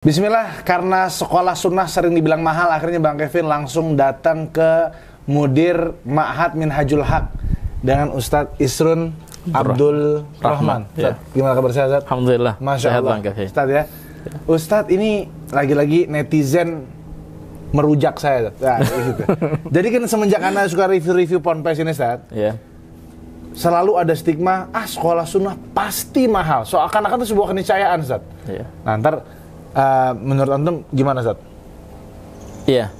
Bismillah, karena sekolah sunnah sering dibilang mahal, akhirnya Bang Kevin langsung datang ke Mudir Ma'had Minhajul Haq dengan Ustadz Isrun Abdul Rahman. Ya. Gimana kabar saya, Ustadz? Alhamdulillah. Masya Allah, Ustadz ya. Ustadz, ini lagi-lagi netizen merujak saya, Ustadz. Nah, gitu. Jadi kan semenjak Anda suka review-review Ponpes ini, Ustadz, Ya. selalu ada stigma, sekolah sunnah pasti mahal. Seakan-akan itu sebuah keniscayaan, Ustadz. Ya. Nah, ntar menurut Antum gimana, Ustadz? Iya,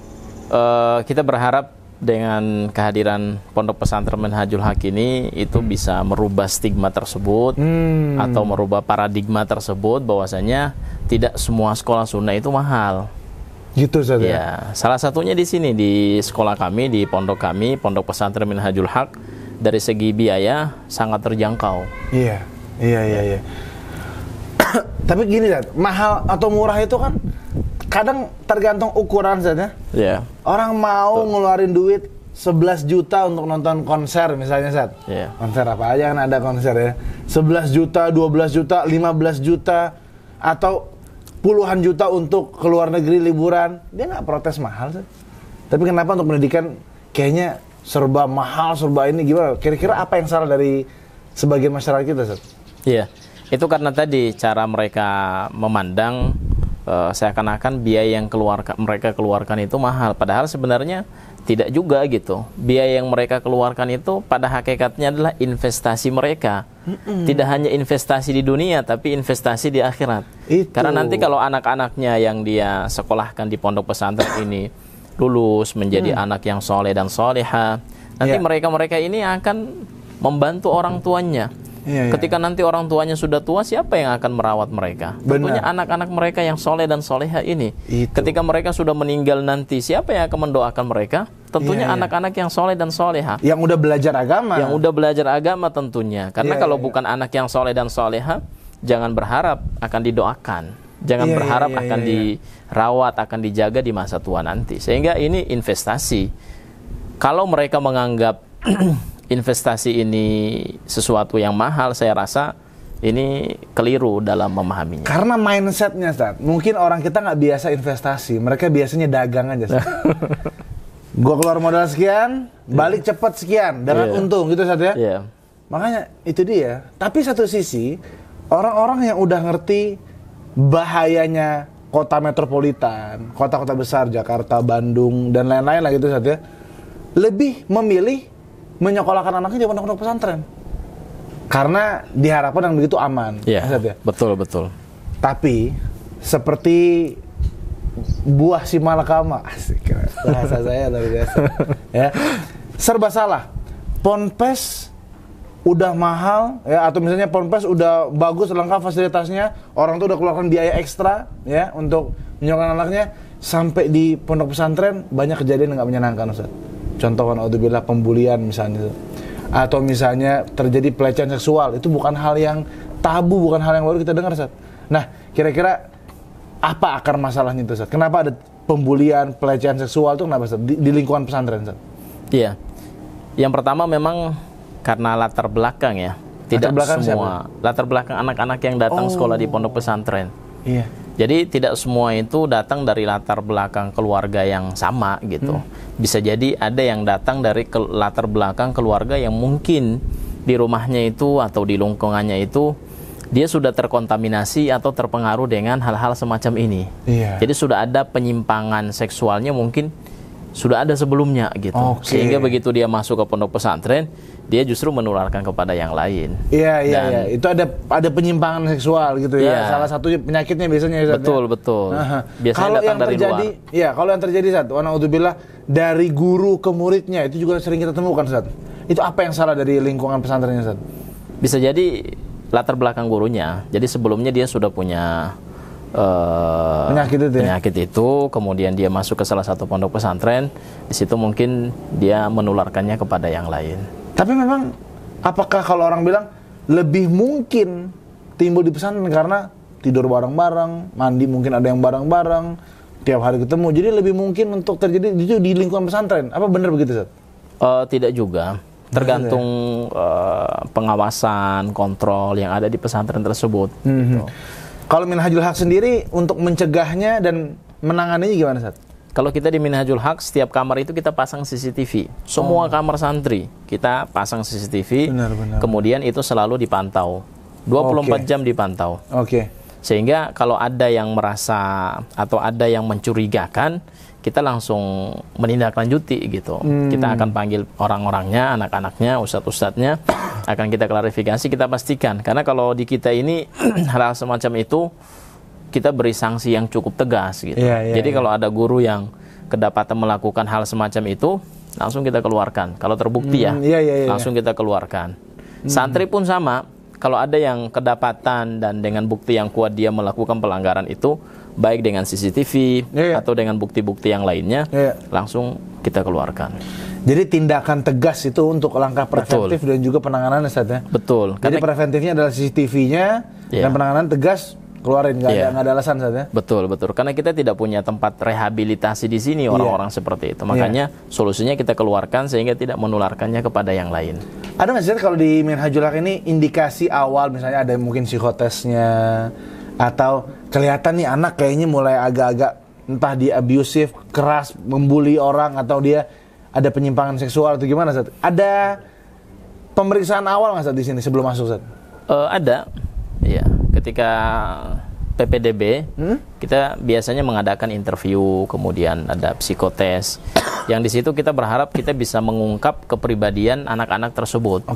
kita berharap dengan kehadiran Pondok Pesantren Minhajul Haq ini itu bisa merubah stigma tersebut atau merubah paradigma tersebut bahwasanya tidak semua sekolah sunnah itu mahal. Gitu, Ustadz ya? Ya, salah satunya di sini di sekolah kami, di pondok kami, Pondok Pesantren Minhajul Haq, dari segi biaya sangat terjangkau. Iya. Tapi gini, Zat, mahal atau murah itu kan kadang tergantung ukuran, Zat, ya. Ya. Orang mau ngeluarin duit 11 juta untuk nonton konser misalnya, Zat. Ya. Konser apa aja kan ada konser ya. 11 juta, 12 juta, 15 juta atau puluhan juta untuk ke luar negeri liburan. Dia nggak protes mahal, Zat. Tapi kenapa untuk pendidikan kayaknya serba mahal, serba ini gimana? Kira-kira apa yang salah dari sebagian masyarakat kita, Zat? Iya. Itu karena tadi cara mereka memandang seakan-akan biaya yang mereka keluarkan itu mahal. Padahal sebenarnya tidak juga gitu. Biaya yang mereka keluarkan itu pada hakikatnya adalah investasi mereka. Tidak hanya investasi di dunia, tapi investasi di akhirat. Karena nanti kalau anak-anaknya yang dia sekolahkan di pondok pesantren ini lulus menjadi anak yang soleh dan soleha, nanti mereka-mereka ini akan membantu orang tuanya. Ketika nanti orang tuanya sudah tua, siapa yang akan merawat mereka? Tentunya anak-anak mereka yang soleh dan soleha ini. Ketika mereka sudah meninggal nanti, siapa yang akan mendoakan mereka? Tentunya anak-anak yang soleh dan soleha. Yang udah belajar agama. Yang udah belajar agama tentunya. Karena kalau bukan anak yang soleh dan soleha, jangan berharap akan didoakan. Jangan berharap akan dirawat, akan dijaga di masa tua nanti. Sehingga ini investasi. Kalau mereka menganggap investasi ini sesuatu yang mahal, saya rasa ini keliru dalam memahaminya. Karena mindsetnya, Ustaz, mungkin orang kita nggak biasa investasi, mereka biasanya dagang aja, Ustaz. Gua keluar modal sekian, balik cepat sekian, dengan untung, gitu, Ustaz, ya? Makanya itu dia. Tapi satu sisi, orang-orang yang udah ngerti bahayanya kota metropolitan, kota-kota besar, Jakarta, Bandung, dan lain-lain lah gitu, Ustaz, ya, lebih memilih menyekolahkan anaknya di pondok pesantren karena diharapkan yang begitu aman. Iya, betul. Tapi seperti buah si malakama, asik, bahasa saya luar biasa. Ya, serba salah. Ponpes udah mahal, ya, atau misalnya Ponpes udah bagus, lengkap fasilitasnya, orang tuh udah keluarkan biaya ekstra, ya, untuk menyekolahkan anaknya, sampai di pondok pesantren banyak kejadian yang nggak menyenangkan, Ustaz. Contoh naudzubillah pembulian misalnya, atau misalnya terjadi pelecehan seksual, itu bukan hal yang tabu, bukan hal yang baru kita dengar, Ustaz. Nah, kira-kira apa akar masalahnya itu, Ustaz? Kenapa ada pembulian, pelecehan seksual itu kenapa, Ustaz? Di lingkungan pesantren, Ustaz? Iya. Yang pertama memang karena latar belakang ya. Tidak semua latar belakang anak-anak yang datang sekolah di pondok pesantren. Iya. Jadi tidak semua itu datang dari latar belakang keluarga yang sama gitu. Bisa jadi ada yang datang dari latar belakang keluarga yang mungkin di rumahnya itu atau di lingkungannya itu dia sudah terkontaminasi atau terpengaruh dengan hal-hal semacam ini. Jadi sudah ada penyimpangan seksualnya mungkin sudah ada sebelumnya gitu. Sehingga begitu dia masuk ke pondok pesantren, dia justru menularkan kepada yang lain. Iya. Itu ada penyimpangan seksual gitu ya. Salah satu penyakitnya biasanya. Betul. Biasanya datang dari luar. Iya, kalau yang terjadi, Ustaz, naudzubillah, dari guru ke muridnya, itu juga sering kita temukan, Ustaz. Itu apa yang salah dari lingkungan pesantrennya, Ustaz? Bisa jadi latar belakang gurunya. Jadi sebelumnya dia sudah punya penyakit itu, kemudian dia masuk ke salah satu pondok pesantren, di situ mungkin dia menularkannya kepada yang lain. Tapi memang apakah kalau orang bilang lebih mungkin timbul di pesantren karena tidur bareng-bareng, mandi mungkin ada yang bareng-bareng, tiap hari ketemu, jadi lebih mungkin untuk terjadi itu di lingkungan pesantren? Apa benar begitu, Ustaz? Tidak juga. Tergantung pengawasan, kontrol yang ada di pesantren tersebut. Gitu. Kalau Minhajul Haq sendiri untuk mencegahnya dan menanganinya gimana, Ustaz? Kalau kita di Minhajul Haq, setiap kamar itu kita pasang CCTV. Semua kamar santri kita pasang CCTV. Benar. Kemudian itu selalu dipantau. 24 jam dipantau. Oke. Sehingga kalau ada yang merasa atau ada yang mencurigakan, kita langsung menindaklanjuti gitu. Kita akan panggil orang-orangnya, anak-anaknya, ustadz-ustadznya, akan kita klarifikasi, kita pastikan. Karena kalau di kita ini hal semacam itu kita beri sanksi yang cukup tegas gitu. Jadi kalau ada guru yang kedapatan melakukan hal semacam itu, langsung kita keluarkan. Kalau terbukti langsung kita keluarkan. Santri pun sama. Kalau ada yang kedapatan dan dengan bukti yang kuat dia melakukan pelanggaran itu, baik dengan CCTV atau dengan bukti-bukti yang lainnya, langsung kita keluarkan. Jadi tindakan tegas itu untuk langkah preventif dan juga penanganan, Ustaz ya? Betul. Jadi preventifnya adalah CCTV-nya dan penanganan tegas keluarin, nggak ada alasan, Ustaz ya? Betul. Karena kita tidak punya tempat rehabilitasi di sini orang-orang seperti itu. Makanya solusinya kita keluarkan sehingga tidak menularkannya kepada yang lain. Ada nggak sih kalau di Minhajul Haq ini indikasi awal, misalnya ada mungkin psikotesnya atau kelihatan nih anak kayaknya mulai agak-agak entah dia abusive, keras, membuli orang atau dia ada penyimpangan seksual atau gimana, Ustaz? Ada pemeriksaan awal nggak, Ustaz, di sini sebelum masuk, Ustaz? Ada. Iya. Ketika PPDB, kita biasanya mengadakan interview, kemudian ada psikotes. Yang di situ kita berharap kita bisa mengungkap kepribadian anak-anak tersebut.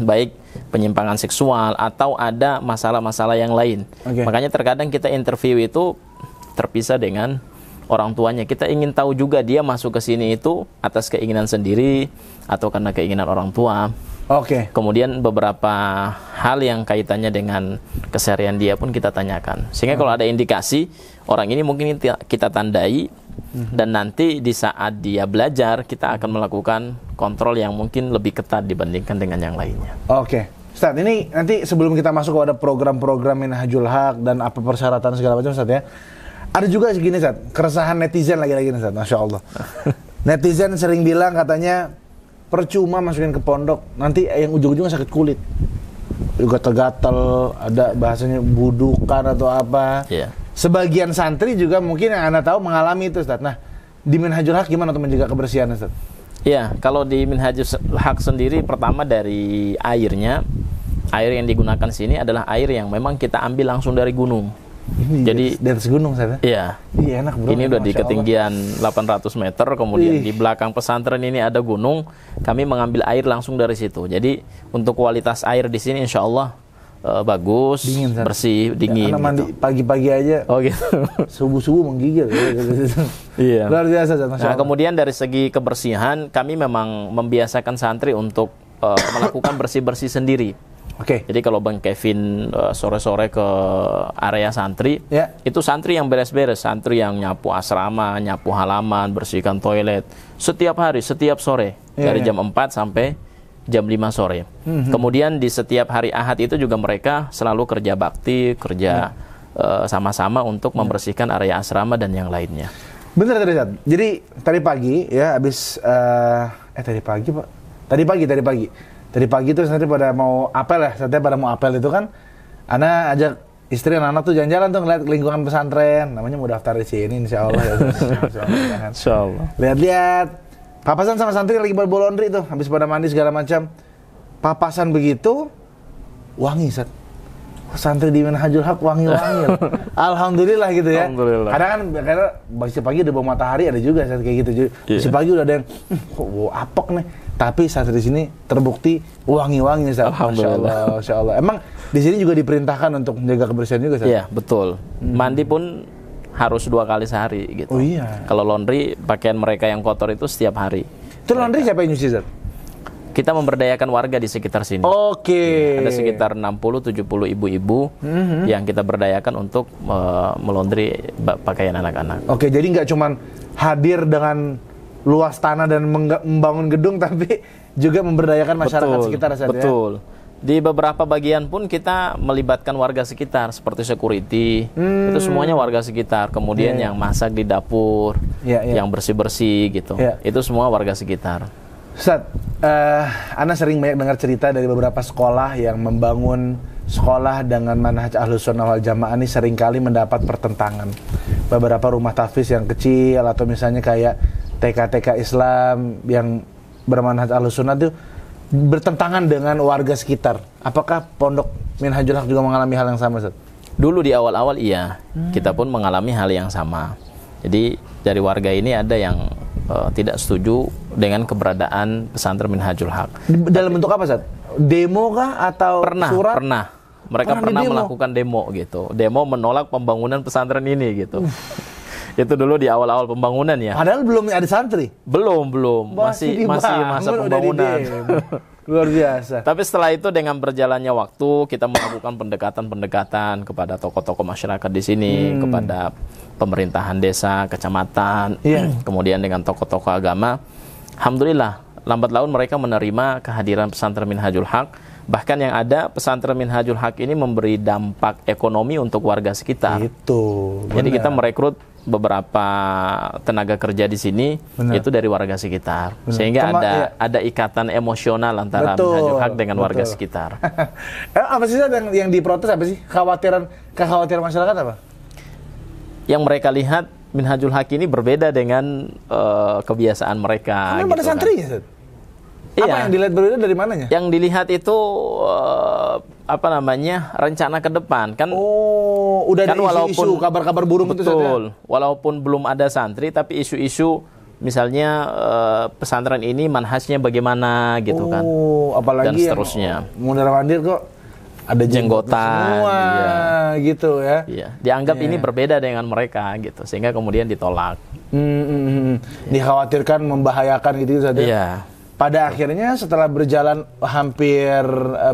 Baik penyimpangan seksual atau ada masalah-masalah yang lain. Makanya terkadang kita interview itu terpisah dengan orang tuanya. Kita ingin tahu juga dia masuk ke sini itu atas keinginan sendiri atau karena keinginan orang tua. Kemudian beberapa hal yang kaitannya dengan keseharian dia pun kita tanyakan. Sehingga kalau ada indikasi orang ini mungkin kita tandai, dan nanti di saat dia belajar kita akan melakukan kontrol yang mungkin lebih ketat dibandingkan dengan yang lainnya. Ustaz, ini nanti sebelum kita masuk kepada program-program Minhajul Haq dan apa persyaratan segala macam, Ustaz ya. Ada juga segini, Ustaz, keresahan netizen lagi-lagi, Ustaz, Masya Allah. Netizen sering bilang katanya percuma masukin ke pondok, nanti yang ujung-ujungnya sakit kulit, gatal-gatal, ada bahasanya budukan atau apa. Sebagian santri juga mungkin yang Anda tahu mengalami itu, Ustaz. Nah, di Minhajul Haq gimana untuk menjaga kebersihan, Ustaz? Kalau di Minhajul Haq sendiri, pertama dari airnya, air yang digunakan sini adalah air yang memang kita ambil langsung dari gunung. Jadi di atas gunung, Ustaz? Iya. Enak, bro. Ini udah di ketinggian 800 meter, kemudian di belakang pesantren ini ada gunung. Kami mengambil air langsung dari situ. Jadi untuk kualitas air di sini insya Allah bagus, dingin, bersih, dingin. Anak mandi pagi-pagi aja. Subuh-subuh menggigil. Luar biasa, Ustaz. Nah, kemudian dari segi kebersihan, kami memang membiasakan santri untuk melakukan bersih-bersih sendiri. Jadi kalau Bang Kevin sore-sore ke area santri, itu santri yang beres-beres, santri yang nyapu asrama, nyapu halaman, bersihkan toilet setiap hari, setiap sore, dari jam 4 sampai jam 5 sore. Kemudian di setiap hari Ahad itu juga mereka selalu kerja bakti, kerja sama-sama untuk membersihkan area asrama dan yang lainnya. Bener tadi, Ustaz. Jadi tadi pagi ya habis Tadi pagi tuh nanti pada mau apel ya, saatnya pada mau apel itu kan, Ana ajak istri dan anak tuh jalan-jalan tuh ngeliat lingkungan pesantren, namanya mau daftar di sini, insya Allah ya. Insya Allah. Lihat-lihat, papasan sama santri lagi bawa laundry tuh, habis pada mandi segala macam, papasan begitu, wangi, Ustaz. Santri di Minhajul Haq wangi-wangi. Alhamdulillah gitu ya. Kadang kan karena besok pagi udah bawa matahari ada juga saat kayak gitu. Besok pagi udah ada yang kok bau apok nih. Tapi santri di sini terbukti wangi-wangi, Ustaz. Alhamdulillah. Masya Allah. Emang di sini juga diperintahkan untuk menjaga kebersihan juga, Ustaz? Iya, betul. Mandi pun harus 2 kali sehari gitu. Kalau laundry, pakaian mereka yang kotor itu setiap hari. Itu laundry siapa yang nyuci, Ustaz? Kita memberdayakan warga di sekitar sini. Ada sekitar 60-70 ibu-ibu yang kita berdayakan untuk melondri pakaian anak-anak. Jadi nggak cuman hadir dengan luas tanah dan membangun gedung, tapi juga memberdayakan masyarakat sekitar, Ustaz, betul. Di beberapa bagian pun kita melibatkan warga sekitar, seperti security, itu semuanya warga sekitar. Kemudian yang masak di dapur, yang bersih-bersih gitu, itu semua warga sekitar. Ustaz, Ana sering banyak dengar cerita dari beberapa sekolah yang membangun sekolah dengan manhaj Ahlus Sunnah wal Jamaah ini seringkali mendapat pertentangan. Beberapa rumah tahfiz yang kecil atau misalnya kayak TK-TK Islam yang bermanhaj Ahlus Sunnah itu bertentangan dengan warga sekitar. Apakah Pondok Minhajul Haq juga mengalami hal yang sama, Ustaz? Dulu di awal-awal iya, kita pun mengalami hal yang sama. Jadi dari warga ini ada yang tidak setuju dengan keberadaan pesantren Minhajul Haq. Dalam bentuk apa, Ustaz? Demo kah atau surat? Pernah. Mereka pernah melakukan demo gitu. Demo menolak pembangunan pesantren ini gitu. Itu dulu di awal-awal pembangunan ya. Padahal belum ada santri. Belum. Masih masa pembangunan. Luar biasa. Tapi setelah itu dengan berjalannya waktu kita melakukan pendekatan kepada tokoh-tokoh masyarakat di sini, kepada pemerintahan desa, kecamatan, kemudian dengan tokoh-tokoh agama. Alhamdulillah, lambat laun mereka menerima kehadiran pesantren Minhajul Haq. Bahkan yang ada pesantren Minhajul Haq ini memberi dampak ekonomi untuk warga sekitar. Jadi kita merekrut beberapa tenaga kerja di sini itu dari warga sekitar. Sehingga ada ikatan emosional antara Minhajul Haq dengan warga sekitar. Apa sih yang diprotes, apa sih? Kekhawatiran masyarakat apa? Yang mereka lihat Minhajul Haq ini berbeda dengan kebiasaan mereka. Karena pada santrinya, Ustaz. Apa yang dilihat berbeda dari mananya? Yang dilihat itu rencana ke depan kan. Udah kan ada isu-isu kabar-kabar burung itu, betul. Walaupun belum ada santri, tapi isu-isu misalnya pesantren ini manhajnya bagaimana gitu kan. Apalagi dan seterusnya. Mundar-mandir kok ada jenggotan semua gitu ya. Iya. Dianggap ini berbeda dengan mereka gitu, sehingga kemudian ditolak. Dikhawatirkan membahayakan gitu saja. Iya. Pada akhirnya setelah berjalan hampir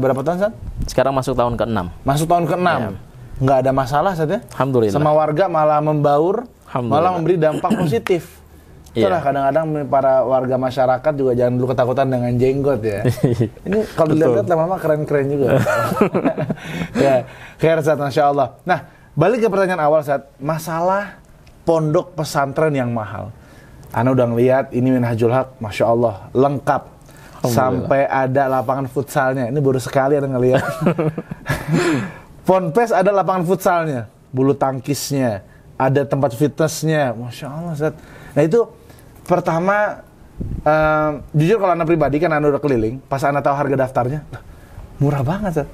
berapa tahun, Ustaz? Sekarang masuk tahun ke-6. Masuk tahun ke-6. Nggak ada masalah, Ustaz ya? Alhamdulillah. Sama warga malah membaur, malah memberi dampak positif. Itulah kadang-kadang para warga masyarakat juga jangan dulu ketakutan dengan jenggot ya. Ini kalau dilihat lama-lama keren-keren juga. Ya, khair, Ustaz, Masya Allah. Nah, balik ke pertanyaan awal, Ustaz. Masalah pondok pesantren yang mahal. Ana udah ngeliat ini Minhajul Haq, Masya Allah, lengkap. Sampai ada lapangan futsalnya. Ini baru sekali ada ngeliat. Ponpes ada lapangan futsalnya, bulu tangkisnya, ada tempat fitnessnya. Masya Allah, Ustaz. Nah itu pertama, jujur kalau Ana pribadi kan Ana udah keliling, pas Ana tahu harga daftarnya, murah banget, Ustaz.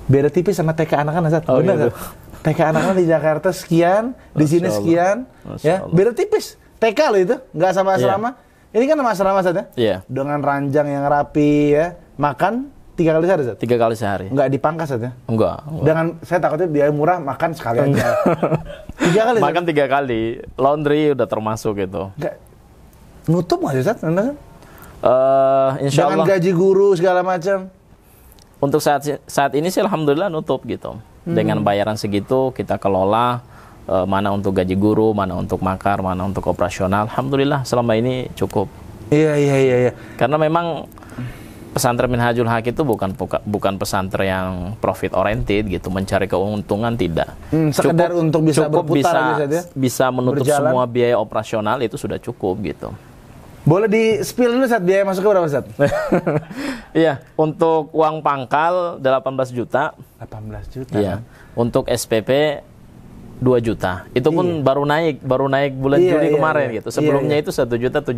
Beda tipis sama TK anak-anak, Ustaz. Bener, Ustaz? TK anak-anak di Jakarta sekian, di sini sekian, ya, beda tipis. TK loh itu, nggak sama asrama. Ini kan sama asrama, saja. Dengan ranjang yang rapi, ya. Makan 3 kali sehari, Ustaz? 3 kali sehari. Nggak dipangkas, Ustaz, ya? Enggak. Dengan saya takutnya biaya murah, makan sekali aja. 3 kali. Makan 3 kali. Laundry udah termasuk itu. Nggak. Nutup nggak sih, Ustaz? Insya Allah. Dengan gaji guru segala macam. Untuk saat ini sih alhamdulillah nutup gitu. Dengan bayaran segitu kita kelola. Mana untuk gaji guru, mana untuk makar, mana untuk operasional. Alhamdulillah selama ini cukup. Iya. Karena memang pesantren Minhajul Haq itu bukan pesantren yang profit oriented gitu, mencari keuntungan tidak. Sekedar untuk bisa berputar, bisa menutup semua biaya operasional itu sudah cukup gitu. Boleh di-spill dulu, Ustaz, biaya masuk ke berapa, Ustaz? Iya, untuk uang pangkal 18 juta. 18 juta. Iya. Untuk SPP 2 juta. Itu pun baru naik bulan Juli kemarin gitu. Sebelumnya itu 1.700.000.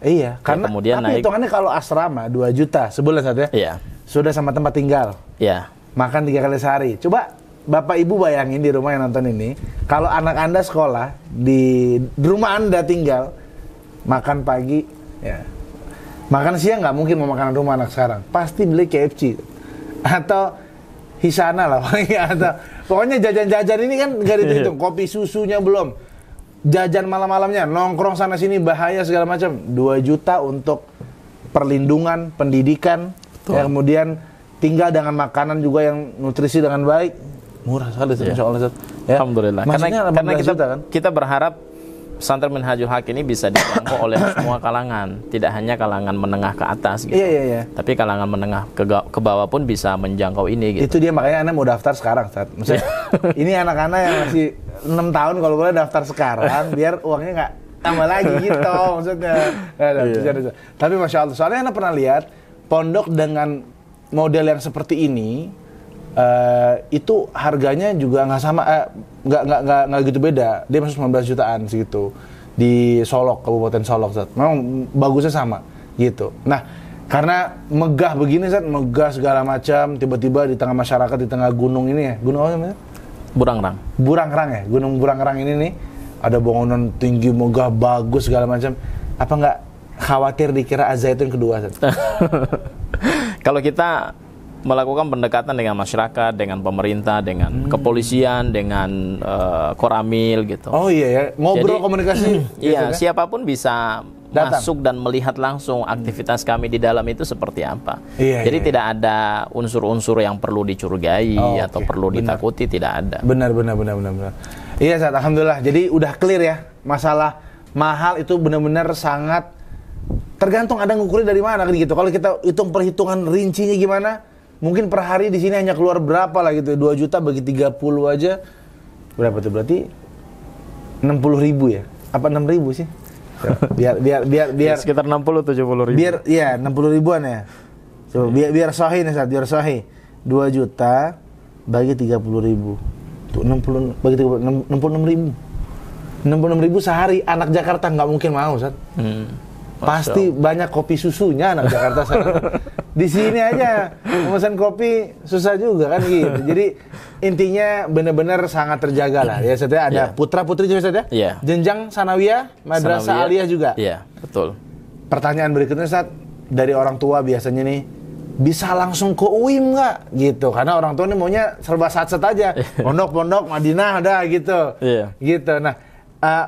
Iya, karena kemudian tapi naik. Hitungannya kalau asrama 2 juta sebulan, saja. Iya. Sudah sama tempat tinggal. Iya. Makan 3 kali sehari. Coba Bapak Ibu bayangin di rumah yang nonton ini, kalau anak Anda sekolah di rumah Anda tinggal, makan pagi, ya. Makan siang nggak mungkin mau makan rumah anak sekarang. Pasti beli KFC atau Hisana lah, atau pokoknya jajan-jajan ini kan nggak dihitung. Kopi susunya belum, jajan malam-malamnya, nongkrong sana sini bahaya segala macam. 2 juta untuk perlindungan, pendidikan, ya, kemudian tinggal dengan makanan juga yang nutrisi dengan baik, murah sekali, Insya Allah. Ya. Alhamdulillah. Karena kan? kita berharap pesantren Minhajul Haq ini bisa dijangkau oleh semua kalangan, tidak hanya kalangan menengah ke atas gitu. Iya. Tapi kalangan menengah ke bawah pun bisa menjangkau ini gitu. Itu dia makanya Anda mau daftar sekarang, Ustaz. Maksudnya ini anak-anak yang masih 6 tahun kalau boleh daftar sekarang biar uangnya nggak tambah lagi gitu maksudnya. Tapi Masya Allah, soalnya Anda pernah lihat pondok dengan model yang seperti ini itu harganya juga nggak sama, nggak gitu beda. Dia masuk 19 jutaan segitu di Solok, Kabupaten Solok, Zat. Memang bagusnya sama gitu. Nah, karena megah begini, Zat, megah segala macam, tiba-tiba di tengah masyarakat, di tengah gunung ini ya, gunung apa namanya? Burangrang. Burangrang ya, Gunung Burangrang ini nih, ada bangunan tinggi, megah, bagus segala macam. Apa nggak khawatir dikira Az-Zaitun kedua, Zat? Kalau kita melakukan pendekatan dengan masyarakat, dengan pemerintah, dengan kepolisian, dengan Koramil gitu. Oh iya ya, ngobrol. Jadi, komunikasi. Iya, siapapun bisa datang, masuk dan melihat langsung aktivitas kami di dalam itu seperti apa. Jadi tidak ada unsur-unsur yang perlu dicurigai atau perlu ditakuti, tidak ada. Benar. Iya, Zat, alhamdulillah. Jadi udah clear ya, masalah mahal itu benar-benar sangat tergantung ada ngukurnya dari mana kan gitu. Kalau kita hitung perhitungan rincinya gimana, mungkin per hari di sini hanya keluar berapa lah gitu. 2 juta bagi 30 aja berapa tuh, berarti 60.000 ya? Apa 6.000 sih? Biar sekitar 60-70 ribu. Biar ya 60 ribuan ya. Coba biar sahih nih, Saat, biar sahih. 2 juta bagi 30.000. Tuh 60 bagi 30, 66.000. 66.000 sehari. Anak Jakarta nggak mungkin mau, Saat. Pasti banyak kopi susunya anak Jakarta sana. Di sini aja memesan kopi susah juga kan gitu. Jadi intinya benar-benar sangat terjaga lah ya. Setelah ada putra-putri juga, Saat, ya. Jenjang sanawiyah, madrasah aliyah juga. Iya, betul. Pertanyaan berikutnya, Saat, dari orang tua biasanya nih, bisa langsung ke UIM nggak gitu? Karena orang tua nih maunya serba sat-sat aja. Pondok-pondok Madinah ada gitu. Gitu. Nah,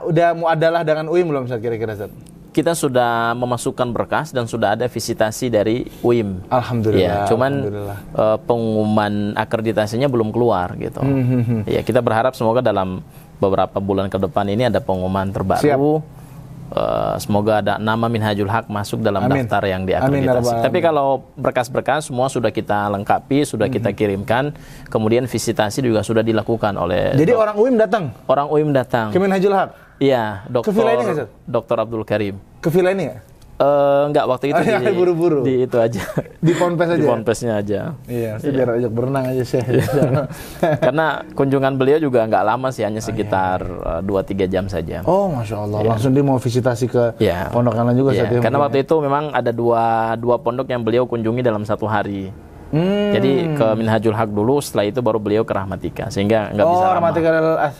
udah muadalah dengan UIM belum, Saat, kira-kira, Saat? Kita sudah memasukkan berkas dan sudah ada visitasi dari UIM. Alhamdulillah. Ya, cuman pengumuman akreditasinya belum keluar gitu. Ya, kita berharap semoga dalam beberapa bulan ke depan ini ada pengumuman terbaru. Semoga ada nama Minhajul Haq masuk dalam daftar yang diakreditasi. Tapi kalau berkas-berkas semua sudah kita lengkapi, sudah kita kirimkan, kemudian visitasi juga sudah dilakukan oleh. Jadi orang UIM datang? Orang UIM datang. Ke Minhajul Haq? Iya, Dr. Abdul Karim. Ke villa ini nggak? Enggak, waktu itu buru-buru. Di itu aja. Di Ponpes aja? Di Ponpesnya aja. Iya, saya biar ajak berenang aja sih. Karena kunjungan beliau juga nggak lama sih, hanya sekitar 2-3 jam saja. Oh, Masya Allah. Langsung dia mau visitasi ke pondok yang lain juga? Karena waktu itu memang ada dua pondok yang beliau kunjungi dalam 1 hari. Jadi ke Minhajul Haq dulu, setelah itu baru beliau ke Rahmatika, sehingga nggak bisa lama. Rahmatika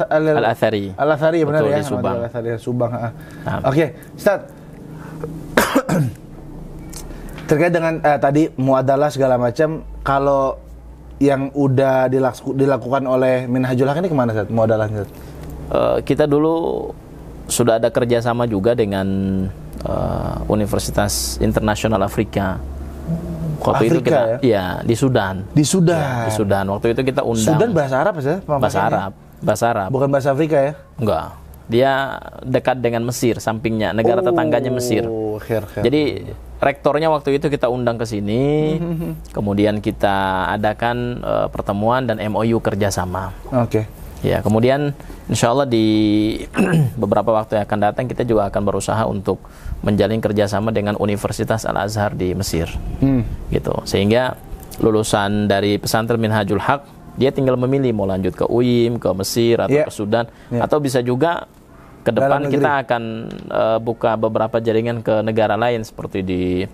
Al-Athari. Al-Athari, benar ya? Di Subang. Al-Athari, Subang. Oke, Ustaz. Terkait dengan tadi muadalah segala macam, kalau yang udah dilakukan oleh Minhajul Haq ini kemana, Ustaz, muadalahnya? Kita dulu sudah ada kerjasama juga dengan Universitas Internasional Afrika. Waktu itu kita di Sudan. Di Sudan. Waktu itu kita undang. Sudan bahasa Arab ya? Bahasa Arab. Bukan bahasa Afrika ya? Enggak. Dia dekat dengan Mesir, sampingnya, negara tetangganya Mesir. Jadi rektornya waktu itu kita undang ke sini, kemudian kita adakan pertemuan dan MOU kerjasama. Oke. Ya, kemudian insya Allah di beberapa waktu yang akan datang kita juga akan berusaha untuk menjalin kerjasama dengan Universitas Al-Azhar di Mesir, gitu. Sehingga lulusan dari pesantren Minhajul Haq, dia tinggal memilih mau lanjut ke UIM, ke Mesir atau ke Sudan, atau bisa juga ke depan kita akan buka beberapa jaringan ke negara lain seperti di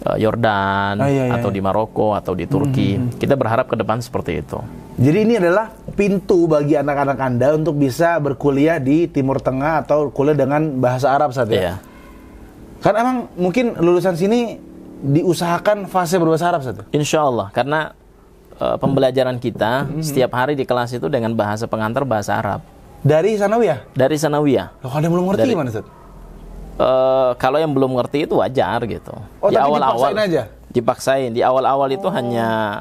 Yordan atau di Maroko atau di Turki. Kita berharap ke depan seperti itu. Jadi ini adalah pintu bagi anak-anak Anda untuk bisa berkuliah di Timur Tengah atau kuliah dengan bahasa Arab saja. Iya. Kan emang mungkin lulusan sini diusahakan fase berbahasa Arab saja. Insya Allah, karena pembelajaran kita setiap hari di kelas itu dengan bahasa pengantar bahasa Arab. Dari sanawiyah? Dari sanawiyah. Loh, kalau yang belum ngerti gimana, Ustaz? Kalau yang belum ngerti itu wajar gitu. Oh, di awal-awal aja? Dipaksain. Di awal-awal itu hanya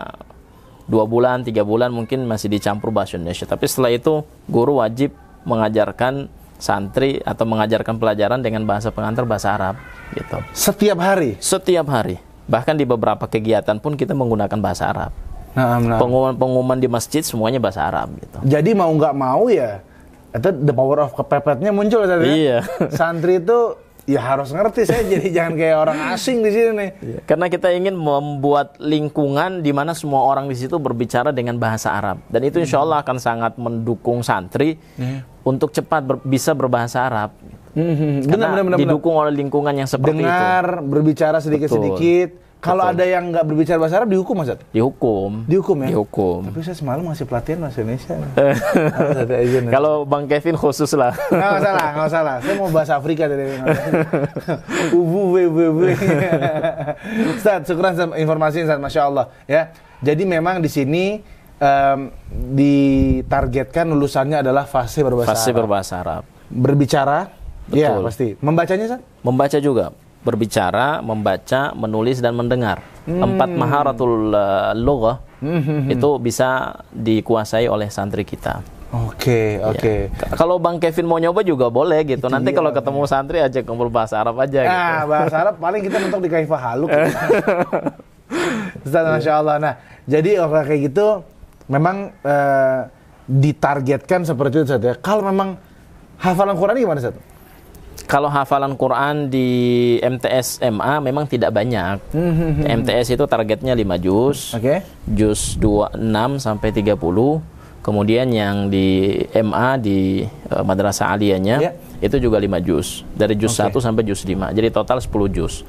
2 bulan, 3 bulan mungkin masih dicampur bahasa Indonesia. Tapi setelah itu guru wajib mengajarkan santri atau mengajarkan pelajaran dengan bahasa pengantar bahasa Arab gitu. Setiap hari? Setiap hari. Bahkan di beberapa kegiatan pun kita menggunakan bahasa Arab. Pengumuman di masjid semuanya bahasa Arab gitu. Jadi mau nggak mau ya, itu the power of kepepetnya muncul tadi. Iya. Santri itu ya harus ngerti, saya jadi jangan kayak orang asing di sini nih. Karena kita ingin membuat lingkungan di mana semua orang di situ berbicara dengan bahasa Arab, dan itu insya Allah akan sangat mendukung santri untuk cepat bisa berbahasa Arab. Karena Benar. didukung oleh lingkungan yang seperti Dengar, berbicara sedikit-sedikit. Kalau ada yang nggak berbicara bahasa Arab dihukum, Mas? Dihukum. Dihukum ya? Dihukum. Tapi saya semalam masih pelatihan bahasa Indonesia. Kalau Bang Kevin khusus lah. Nggak masalah. Saya mau bahasa Afrika tadi. Ubu, Ustaz, syukuran informasi, Ustaz, Masya Allah. Ya. Jadi memang di sini ditargetkan lulusannya adalah fase berbahasa Arab. Berbicara, ya pasti. Membacanya, Ustaz? Membaca juga. Berbicara, membaca, menulis, dan mendengar. 4 maharatul lughah itu bisa dikuasai oleh santri kita. Oke. Kalau Bang Kevin mau nyoba juga boleh gitu. Nanti kalau ketemu santri ajak ngobrol bahasa Arab aja gitu. Bahasa Arab paling kita mentok di Kaifah Haluk. Ustaz, Masya Allah. Nah, jadi kayak gitu memang ditargetkan seperti itu, Ustaz, ya. Kalau memang hafalan Quran gimana, Ustaz? Kalau hafalan Quran di MTS MA memang tidak banyak. MTS itu targetnya 5 juz. Juz 26 sampai 30. Kemudian yang di MA di Madrasah Aliyahnya itu juga 5 juz. Dari juz 1 sampai juz 5. Jadi total 10 juz.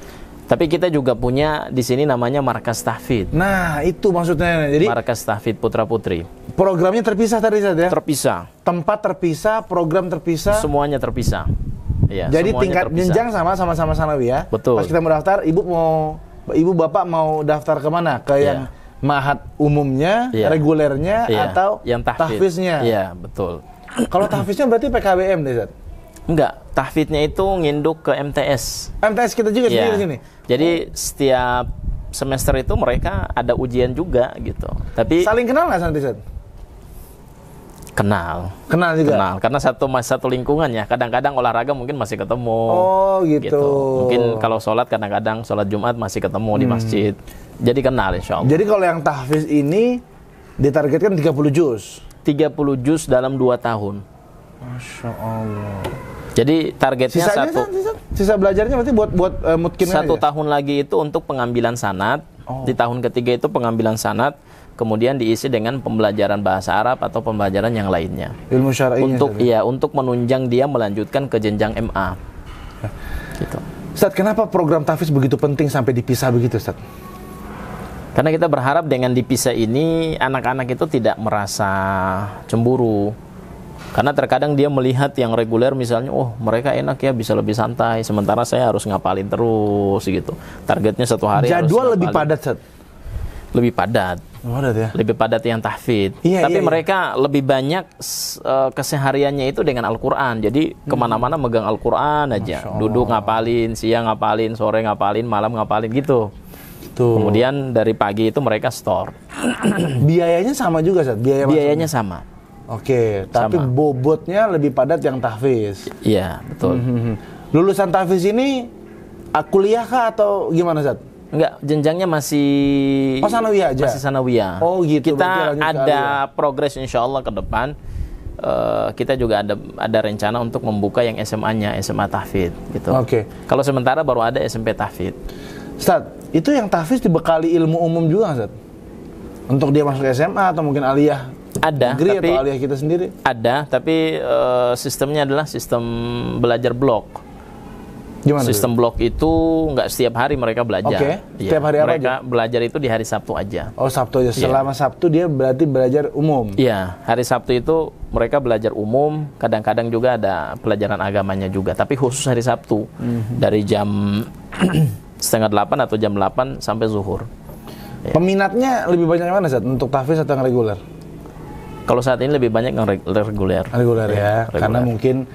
Tapi kita juga punya di sini namanya Markas Tahfidz. Nah, itu maksudnya. Jadi Markas Tahfidz Putra-Putri. Programnya terpisah tadi, Ustaz, ya? Terpisah. Tempat terpisah, program terpisah. Semuanya terpisah. Ya, jadi tingkat jenjang sama-sama sanawiyah. Betul. Pas kita mau daftar, ibu bapak mau daftar kemana? Ke yang ma'had umumnya, regulernya, atau yang tahfidznya? Iya, betul. Kalau tahfidznya berarti PKBM deh, Ustaz? Enggak, tahfidznya itu nginduk ke MTS. MTS kita juga sendiri di sini. Jadi setiap semester itu mereka ada ujian juga gitu. Tapi saling kenal nggak, Ustaz? Kenal juga. Kenal, karena satu lingkungan ya. Kadang-kadang olahraga mungkin masih ketemu. Oh, gitu. Mungkin kalau sholat kadang-kadang sholat Jumat masih ketemu di masjid. Jadi kenal insya Allah. Jadi kalau yang tahfiz ini ditargetkan 30 juz. 30 juz dalam 2 tahun. Masya Allah. Jadi targetnya sisa belajarnya berarti buat mutkin 1 tahun lagi itu untuk pengambilan sanad. Di tahun ketiga itu pengambilan sanad. Kemudian diisi dengan pembelajaran bahasa Arab atau pembelajaran yang lainnya. Ilmu syar'inya. Untuk menunjang dia melanjutkan ke jenjang MA. Gitu. Ustaz, kenapa program tahfiz begitu penting sampai dipisah begitu, Ustaz? Karena kita berharap dengan dipisah ini anak-anak itu tidak merasa cemburu. Karena terkadang dia melihat yang reguler misalnya, oh mereka enak ya bisa lebih santai, sementara saya harus ngapalin terus gitu. Targetnya 1 hari jadwal lebih padat, Ustaz. Lebih padat. Ya? Lebih padat yang tahfidz. Tapi mereka lebih banyak kesehariannya itu dengan Al-Quran. Jadi kemana-mana megang Al-Quran aja. Duduk ngapalin, siang ngapalin, sore ngapalin, malam ngapalin gitu. Kemudian dari pagi itu mereka store. Biayanya sama juga, Ustaz? Biayanya sama. Oke, tapi bobotnya lebih padat yang tahfiz. Iya, betul. Lulusan tahfiz ini kuliah kah atau gimana, Ustaz? Enggak, jenjangnya masih sanawiyah aja? Masih sanawiyah. Oh gitu. Kita ada progres insya Allah ke depan. Kita juga ada rencana untuk membuka yang SMA-nya, SMA tahfidz gitu. Oke. Kalau sementara baru ada SMP tahfidz. Ustaz, itu yang tahfidz dibekali ilmu umum juga, Ustaz? Untuk dia masuk SMA atau mungkin aliyah? Ada, negeri tapi atau aliyah kita sendiri? Ada, tapi sistemnya adalah sistem belajar blok. Gimana sistem itu? Blok itu nggak setiap hari mereka belajar. Oke. Setiap hari apa mereka aja? Belajar itu di hari Sabtu aja. Oh, Sabtu aja. Selama Sabtu dia berarti belajar umum. Iya, hari Sabtu itu mereka belajar umum, kadang-kadang juga ada pelajaran agamanya juga, tapi khusus hari Sabtu. Dari jam 7:30 atau jam 8 sampai zuhur. Ya. Peminatnya lebih banyak yang mana, Ustaz? Untuk tahfiz atau yang reguler? Kalau saat ini lebih banyak yang reguler. Reguler ya, karena mungkin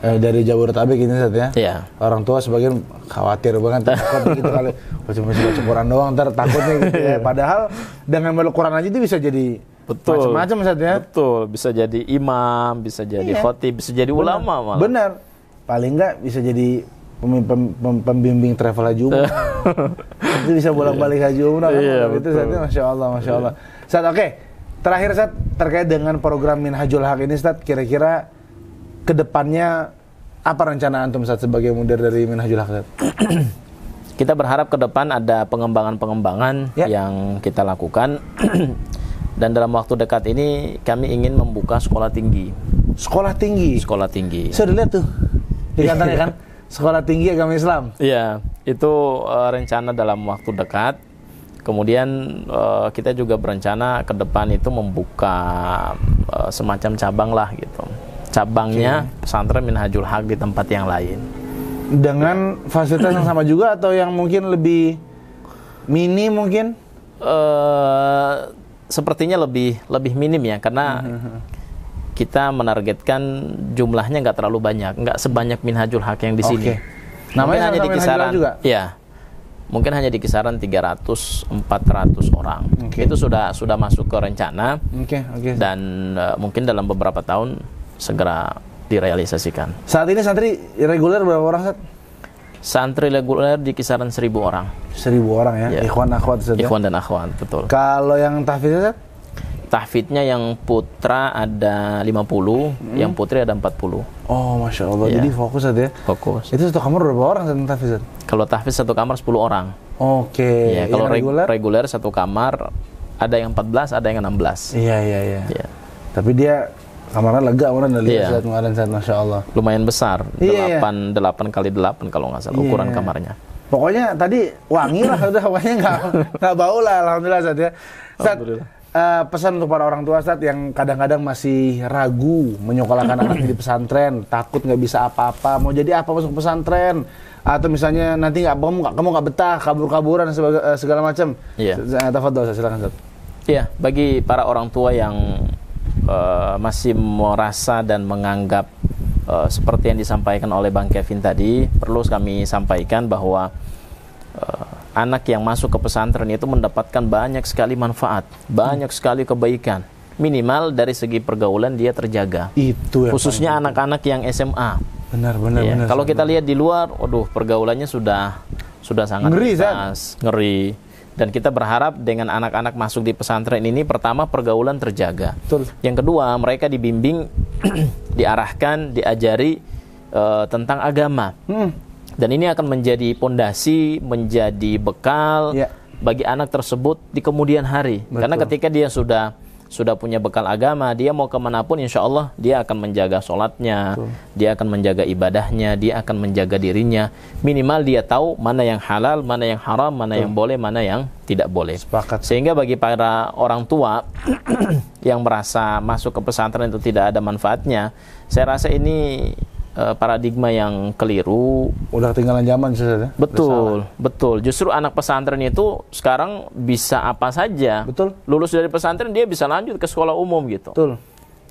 dari Jabodetabek ini, Ustaz, ya. Iya. Orang tua sebagian khawatir banget, takut gitu kali. Cuma baca Quran doang, ntar takutnya gitu ya. Padahal dengan baca Quran aja itu bisa jadi macam-macam, Ustaz, ya. Betul, bisa jadi imam, bisa jadi khotib, bisa jadi ulama malah. Benar. Paling enggak bisa jadi pembimbing travel haji umrah. Itu bisa bolak-balik haji umrah. Itu Ustaz, Masya Allah, Masya Allah. Ustaz, oke. Terakhir, Ustaz, terkait dengan program Minhajul Haq ini, Ustaz, kira-kira kedepannya Apa rencana antum saat sebagai mudir dari Minhajul Haq? Kita berharap ke depan ada pengembangan-pengembangan yang kita lakukan. Dan dalam waktu dekat ini kami ingin membuka sekolah tinggi. Sekolah tinggi? Sekolah tinggi. Saya udah lihat tuh di kantornya kan, sekolah tinggi agama Islam. Iya, itu rencana dalam waktu dekat. Kemudian kita juga berencana ke depan itu membuka semacam cabang lah gitu. Cabangnya pesantren Minhajul Haq di tempat yang lain. Dengan fasilitas yang sama juga atau yang mungkin lebih mini mungkin? Sepertinya lebih minim ya, karena kita menargetkan jumlahnya nggak terlalu banyak, nggak sebanyak Minhajul Haq yang di sini. Namanya hanya di kisaran juga? Ya, mungkin hanya di kisaran 300-400 orang. Itu sudah masuk ke rencana. Dan mungkin dalam beberapa tahun segera direalisasikan. Saat ini santri reguler berapa orang, Ustaz? Santri reguler di kisaran 1.000 orang. 1.000 orang ya? Ikhwan akhwat, Ustaz, Ikhwan dan akhwat, betul. Kalau yang tahfidz, Ustaz? Tahfidnya yang putra ada 50, yang putri ada 40. Oh, Masya Allah. Jadi fokus, Ustaz ya? Fokus. Itu satu kamar berapa orang Ustaz tahfidz, Ustaz? Kalau tahfidz satu kamar 10 orang. Ya, kalau reguler satu kamar ada yang 14, ada yang 16. Iya. Tapi dia kamarnya lega, udah lihat saat Masya Allah. Lumayan besar, 8 kali 8 kalau nggak salah ukuran kamarnya. Pokoknya tadi wangi lah, udah pokoknya nggak bau lah, alhamdulillah Ustaz ya. Ustaz, pesan untuk para orang tua Ustaz yang kadang-kadang masih ragu menyekolahkan anaknya di pesantren, takut nggak bisa apa-apa, mau jadi apa masuk pesantren, atau misalnya nanti kamu nggak betah, kabur-kaburan segala macam. Tafadhol, silakan Ustaz. Iya, bagi para orang tua yang masih merasa dan menganggap seperti yang disampaikan oleh Bang Kevin tadi, perlu kami sampaikan bahwa anak yang masuk ke pesantren itu mendapatkan banyak sekali manfaat, banyak sekali kebaikan. Minimal dari segi pergaulan dia terjaga. Itu khususnya anak-anak yang SMA. Benar. Kalau kita lihat di luar, waduh, pergaulannya sudah sangat ngeri. Dan kita berharap dengan anak-anak masuk di pesantren ini, pertama pergaulan terjaga. Betul. Yang kedua, mereka dibimbing, diarahkan, diajari tentang agama. Dan ini akan menjadi pondasi, menjadi bekal bagi anak tersebut di kemudian hari. Betul. Karena ketika dia sudah punya bekal agama, dia mau kemanapun insya Allah dia akan menjaga sholatnya, dia akan menjaga ibadahnya, dia akan menjaga dirinya. Minimal dia tahu mana yang halal, mana yang haram, mana yang boleh, mana yang tidak boleh. Sepakat. Sehingga bagi para orang tua yang merasa masuk ke pesantren itu tidak ada manfaatnya, saya rasa ini paradigma yang keliru. Udah ketinggalan zaman, Ustaz. Betul. Justru anak pesantren itu sekarang bisa apa saja. Betul. Lulus dari pesantren dia bisa lanjut ke sekolah umum gitu. Betul.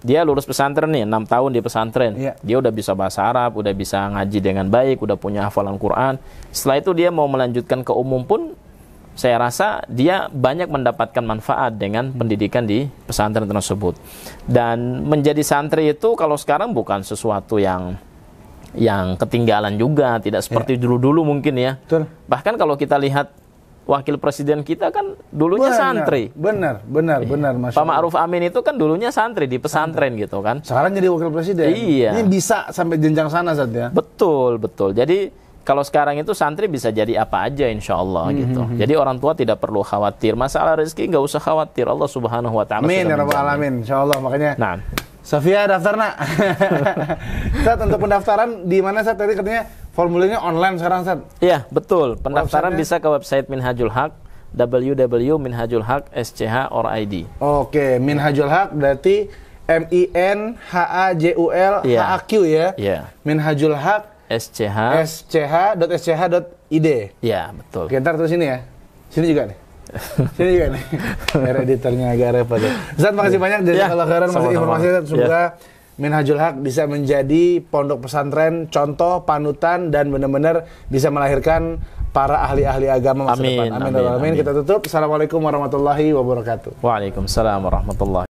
Dia lulus pesantren nih 6 tahun di pesantren. Dia udah bisa bahasa Arab, udah bisa ngaji dengan baik, udah punya hafalan Quran. Setelah itu dia mau melanjutkan ke umum pun saya rasa dia banyak mendapatkan manfaat dengan pendidikan di pesantren tersebut. Dan menjadi santri itu kalau sekarang bukan sesuatu yang ketinggalan juga, tidak seperti dulu-dulu mungkin ya. Betul. Bahkan kalau kita lihat wakil presiden kita kan dulunya santri. Benar, Masya Pak Ma'ruf Amin itu kan dulunya santri di pesantren gitu kan. Sekarang jadi wakil presiden. Iya. Ini bisa sampai jenjang sana Ustaz ya. Betul. Jadi kalau sekarang itu santri bisa jadi apa aja insya Allah gitu. Jadi orang tua tidak perlu khawatir. Masalah rezeki nggak usah khawatir. Allah Subhanahu Wa Taala. Amin ya Rabbal Alamin. Insya Allah, makanya. Nah. Sofia daftar nak. Ustaz, untuk pendaftaran di mana Ustaz? Tadi katanya formulirnya online sekarang Ustaz. Iya, betul. Pendaftaran bisa ke website Minhajul Haq, www.minhajulhaq.sch.org. Oke, Minhajul Haq berarti MINHAJULHAQ ya. Iya. Minhajul Haq sch.id. Iya, betul. Oke, ntar terus sini ya. Sini juga nih. Sini juga nih. Biar editornya agak repot ya. Ustaz, makasih banyak jazakallahu khairan masih informasi. Semoga Minhajul Haq bisa menjadi pondok pesantren contoh, panutan, dan benar-benar bisa melahirkan para ahli-ahli agama masa depan. Amin. Kita tutup. Assalamualaikum warahmatullahi wabarakatuh. Waalaikumsalam warahmatullahi